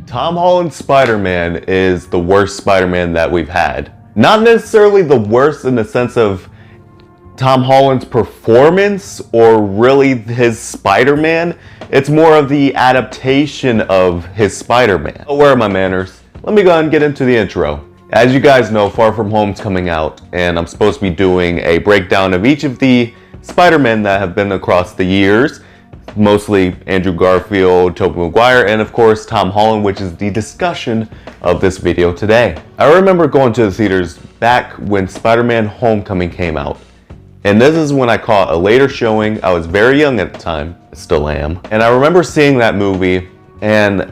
Tom Holland's Spider-Man is the worst Spider-Man that we've had. Not necessarily the worst in the sense of Tom Holland's performance or really his Spider-Man. It's more of the adaptation of his Spider-Man. Oh, where are my manners? Let me go ahead and get into the intro. As you guys know, Far From Home's coming out, and I'm supposed to be doing a breakdown of each of the Spider-Men that have been across the years. Mostly Andrew Garfield, Tobey Maguire, and of course Tom Holland, which is the discussion of this video today. I remember going to the theaters back when Spider-Man Homecoming came out. And this is when I caught a later showing. I was very young at the time, still am. And I remember seeing that movie and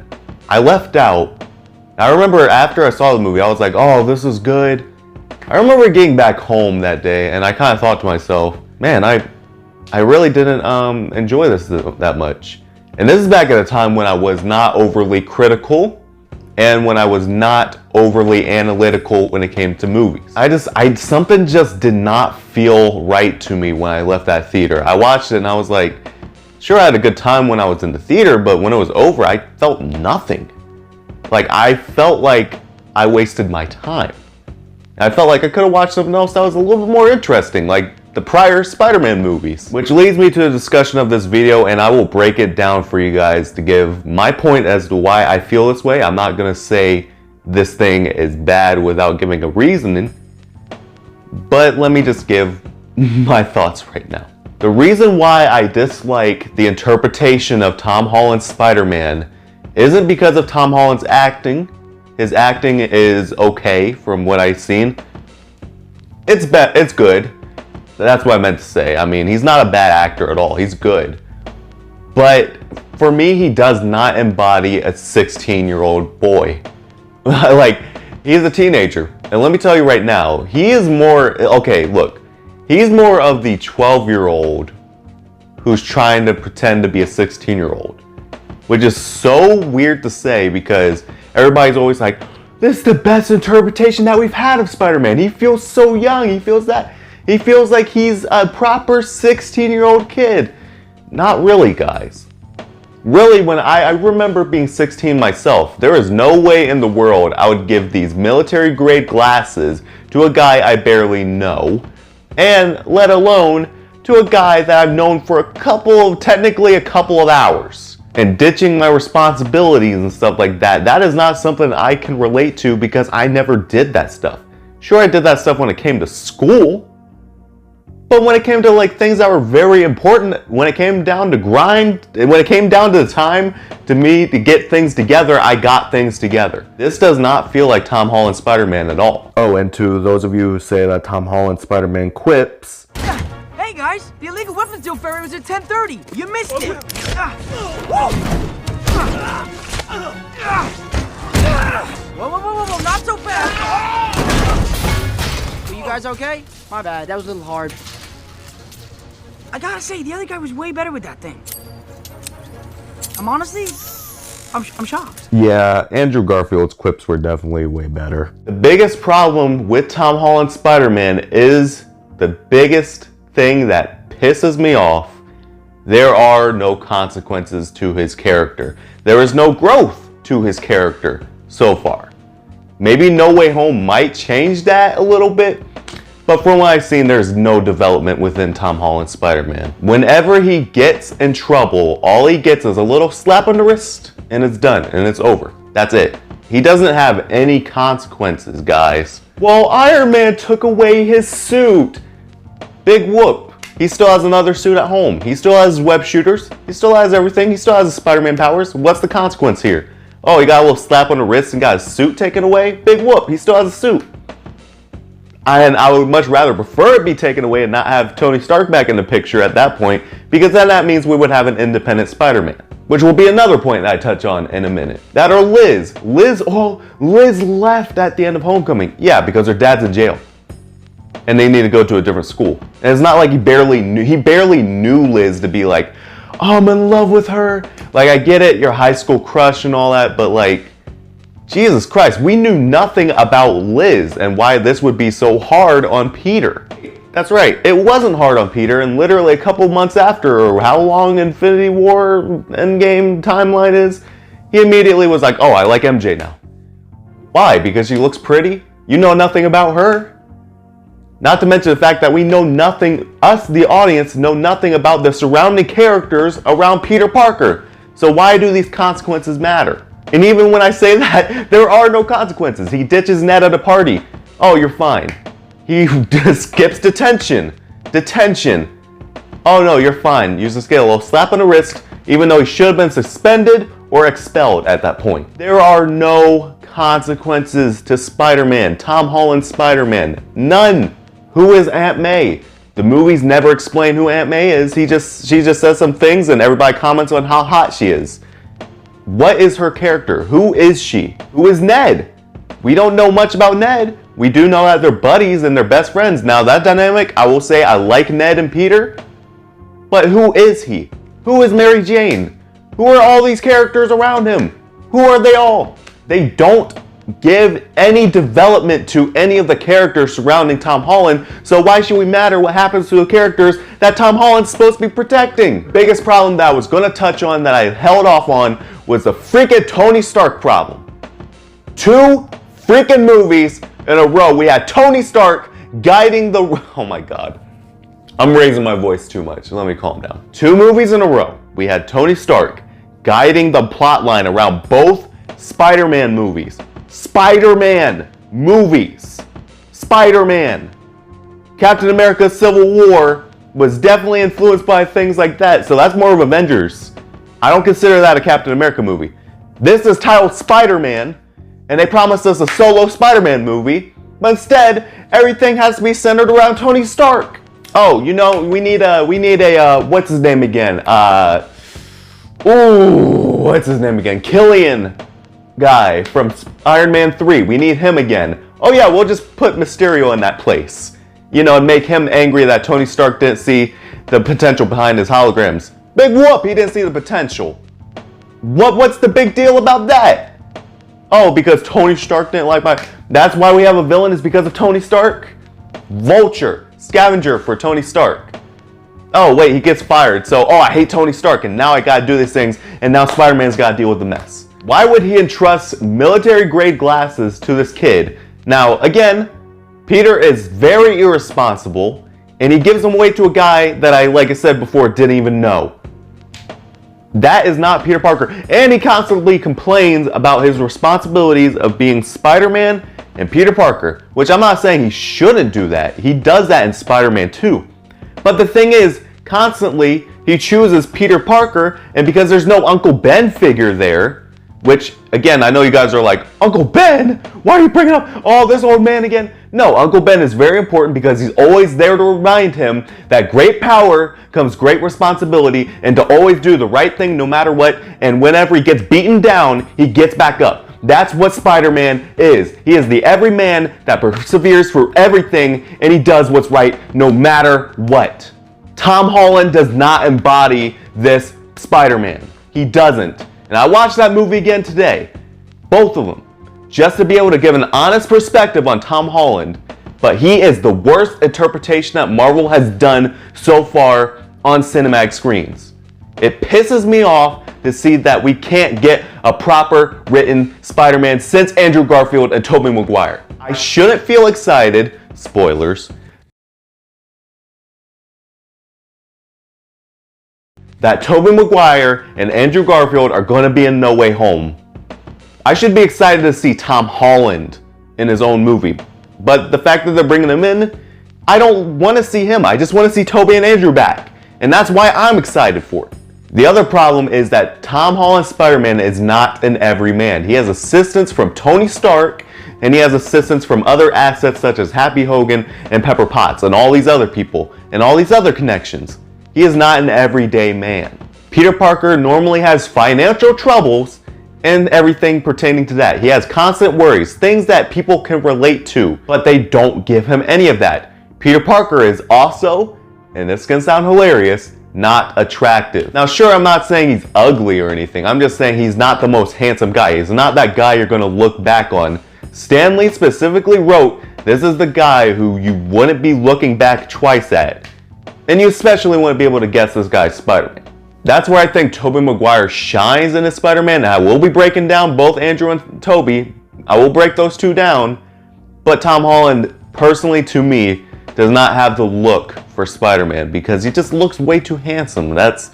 I left out. I remember after I saw the movie, I was like, oh, this is good. I remember getting back home that day and I kind of thought to myself, man, I really didn't enjoy this that much. And this is back at a time when I was not overly critical and when I was not overly analytical when it came to movies. Something just did not feel right to me when I left that theater. I watched it and I was like, sure, I had a good time when I was in the theater, but when it was over, I felt nothing. Like, I felt like I wasted my time. I felt like I could have watched something else that was a little bit more interesting, like the prior Spider-Man movies. Which leads me to the discussion of this video, and I will break it down for you guys to give my point as to why I feel this way. I'm not gonna say this thing is bad without giving a reasoning, but let me just give my thoughts right now. The reason why I dislike the interpretation of Tom Holland's Spider-Man isn't because of Tom Holland's acting. His acting is okay from what I've seen. It's good. That's what I meant to say. I mean, he's not a bad actor at all. He's good. But for me, he does not embody a 16-year-old boy. Like, he's a teenager. And let me tell you right now, he is more, okay, look. He's more of the 12-year-old who's trying to pretend to be a 16-year-old. Which is so weird to say because everybody's always like, this is the best interpretation that we've had of Spider-Man. He feels so young. He feels that. He feels like he's a proper 16-year-old kid. Not really, guys. Really, when I remember being 16 myself, there is no way in the world I would give these military-grade glasses to a guy I barely know, and let alone to a guy that I've known for technically a couple of hours. And ditching my responsibilities and stuff like that, that is not something I can relate to because I never did that stuff. Sure, I did that stuff when it came to school. But when it came to like things that were very important, when it came down to grind, when it came down to the time to me to get things together, I got things together. This does not feel like Tom Holland Spider-Man at all. Oh, and to those of you who say that Tom Holland Spider-Man quips. Hey guys, the illegal weapons deal ferry was at 10:30. You missed it. Whoa, not so fast. Are you guys okay? My bad, that was a little hard. I gotta say, the other guy was way better with that thing. I'm shocked. Yeah, Andrew Garfield's quips were definitely way better. The biggest problem with Tom Holland's Spider-Man is the biggest thing that pisses me off. There are no consequences to his character. There is no growth to his character so far. Maybe No Way Home might change that a little bit, but from what I've seen, there's no development within Tom Holland's Spider-Man. Whenever he gets in trouble, all he gets is a little slap on the wrist, and it's done, and it's over. That's it. He doesn't have any consequences, guys. Well, Iron Man took away his suit. Big whoop. He still has another suit at home. He still has web shooters. He still has everything. He still has his Spider-Man powers. What's the consequence here? Oh, he got a little slap on the wrist and got his suit taken away? Big whoop. He still has a suit. And I would much rather prefer it be taken away and not have Tony Stark back in the picture at that point, because then that means we would have an independent Spider-Man. Which will be another point that I touch on in a minute. That or Liz. Liz left at the end of Homecoming. Yeah, because her dad's in jail. And they need to go to a different school. And it's not like he barely knew Liz to be like, oh, I'm in love with her. Like, I get it, your high school crush and all that, but like, Jesus Christ, we knew nothing about Liz and why this would be so hard on Peter. That's right, it wasn't hard on Peter, and literally a couple months after, or how long Infinity War Endgame timeline is, He immediately was like, oh, I like MJ now. Why? Because she looks pretty? You know nothing about her? Not to mention the fact that we know nothing, us, the audience, know nothing about the surrounding characters around Peter Parker. So why do these consequences matter? And even when I say that, there are no consequences. He ditches Ned at a party. Oh, you're fine. He just skips detention. Detention. Oh no, you're fine. Use the scale. A little slap on the wrist, even though he should have been suspended or expelled at that point. There are no consequences to Spider-Man. Tom Holland's Spider-Man. None. Who is Aunt May? The movies never explain who Aunt May is. She just says some things and everybody comments on how hot she is. What is her character? Who is she? Who is Ned? We don't know much about Ned. We do know that they're buddies and they're best friends. Now that dynamic, I will say I like Ned and Peter, but who is he? Who is Mary Jane? Who are all these characters around him? Who are they all? They don't give any development to any of the characters surrounding Tom Holland, so why should we matter what happens to the characters that Tom Holland's supposed to be protecting? Biggest problem that I was going to touch on that I held off on was the freaking Tony Stark problem. 2 freaking movies in a row, we had Tony Stark guiding the... Oh my god. I'm raising my voice too much. Let me calm down. 2 movies in a row, we had Tony Stark guiding the plot line around both Spider-Man movies. Spider-Man movies. Spider-Man. Captain America Civil War was definitely influenced by things like that, so that's more of Avengers. I don't consider that a Captain America movie. This is titled Spider-Man, and they promised us a solo Spider-Man movie, but instead, everything has to be centered around Tony Stark. Oh, you know, we need a what's his name again? What's his name again? Killian guy from Iron Man 3. We need him again. Oh yeah, we'll just put Mysterio in that place. You know, and make him angry that Tony Stark didn't see the potential behind his holograms. Big whoop, he didn't see the potential. What's the big deal about that? Oh, because Tony Stark didn't like my... That's why we have a villain, is because of Tony Stark? Vulture, scavenger for Tony Stark. Oh wait, he gets fired, so I hate Tony Stark and now I gotta do these things and now Spider-Man's gotta deal with the mess. Why would he entrust military-grade glasses to this kid? Now, again, Peter is very irresponsible, and he gives them away to a guy that like I said before, didn't even know. That is not Peter Parker. And he constantly complains about his responsibilities of being Spider-Man and Peter Parker, which I'm not saying he shouldn't do that. He does that in Spider-Man 2. But the thing is, constantly, he chooses Peter Parker, and because there's no Uncle Ben figure there, which, again, I know you guys are like, Uncle Ben? Why are you bringing up this old man again? No, Uncle Ben is very important because he's always there to remind him that great power comes great responsibility and to always do the right thing no matter what, and whenever he gets beaten down, he gets back up. That's what Spider-Man is. He is the everyman that perseveres through everything, and he does what's right no matter what. Tom Holland does not embody this Spider-Man. He doesn't. And I watched that movie again today, both of them, just to be able to give an honest perspective on Tom Holland, but he is the worst interpretation that Marvel has done so far on cinematic screens. It pisses me off to see that we can't get a proper written Spider-Man since Andrew Garfield and Tobey Maguire. I shouldn't feel excited, spoilers, that Tobey Maguire and Andrew Garfield are going to be in No Way Home. I should be excited to see Tom Holland in his own movie. But the fact that they're bringing him in, I don't want to see him. I just want to see Tobey and Andrew back. And that's why I'm excited for it. The other problem is that Tom Holland's Spider-Man is not an everyman. He has assistance from Tony Stark, and he has assistance from other assets such as Happy Hogan and Pepper Potts and all these other people and all these other connections. He is not an everyday man. Peter Parker normally has financial troubles and everything pertaining to that. He has constant worries, things that people can relate to, but they don't give him any of that. Peter Parker is also, and this can sound hilarious, not attractive. Now sure, I'm not saying he's ugly or anything. I'm just saying he's not the most handsome guy. He's not that guy you're gonna look back on. Stan Lee specifically wrote, this is the guy who you wouldn't be looking back twice at. And you especially want to be able to guess this guy's Spider-Man. That's where I think Tobey Maguire shines in his Spider-Man. And I will be breaking down both Andrew and Tobey. I will break those two down. But Tom Holland, personally to me, does not have the look for Spider-Man because he just looks way too handsome. That's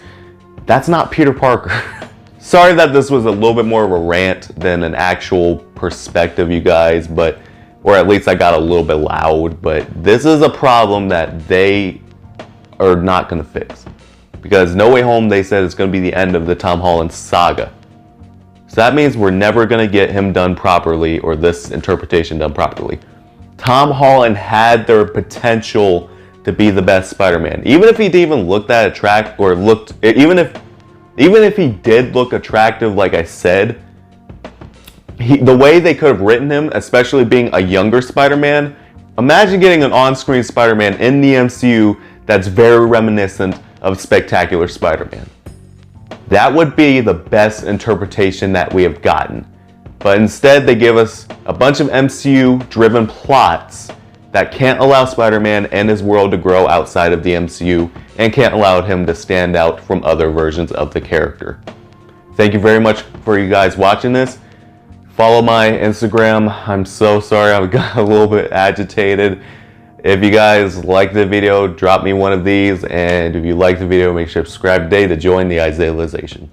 not Peter Parker. Sorry that this was a little bit more of a rant than an actual perspective, you guys, or at least I got a little bit loud, but this is a problem that they are not going to fix. Because No Way Home, they said it's going to be the end of the Tom Holland saga. So that means we're never going to get him done properly, or this interpretation done properly. Tom Holland had the potential to be the best Spider-Man. Even if he didn't even look that attractive, or looked, even if he did look attractive, like I said, the way they could have written him, especially being a younger Spider-Man, imagine getting an on-screen Spider-Man in the MCU that's very reminiscent of Spectacular Spider-Man. That would be the best interpretation that we have gotten. But instead, they give us a bunch of MCU-driven plots that can't allow Spider-Man and his world to grow outside of the MCU and can't allow him to stand out from other versions of the character. Thank you very much for you guys watching this. Follow my Instagram. I'm so sorry, I got a little bit agitated. If you guys like the video, drop me one of these. And if you like the video, make sure to subscribe today to join the Isaiahization.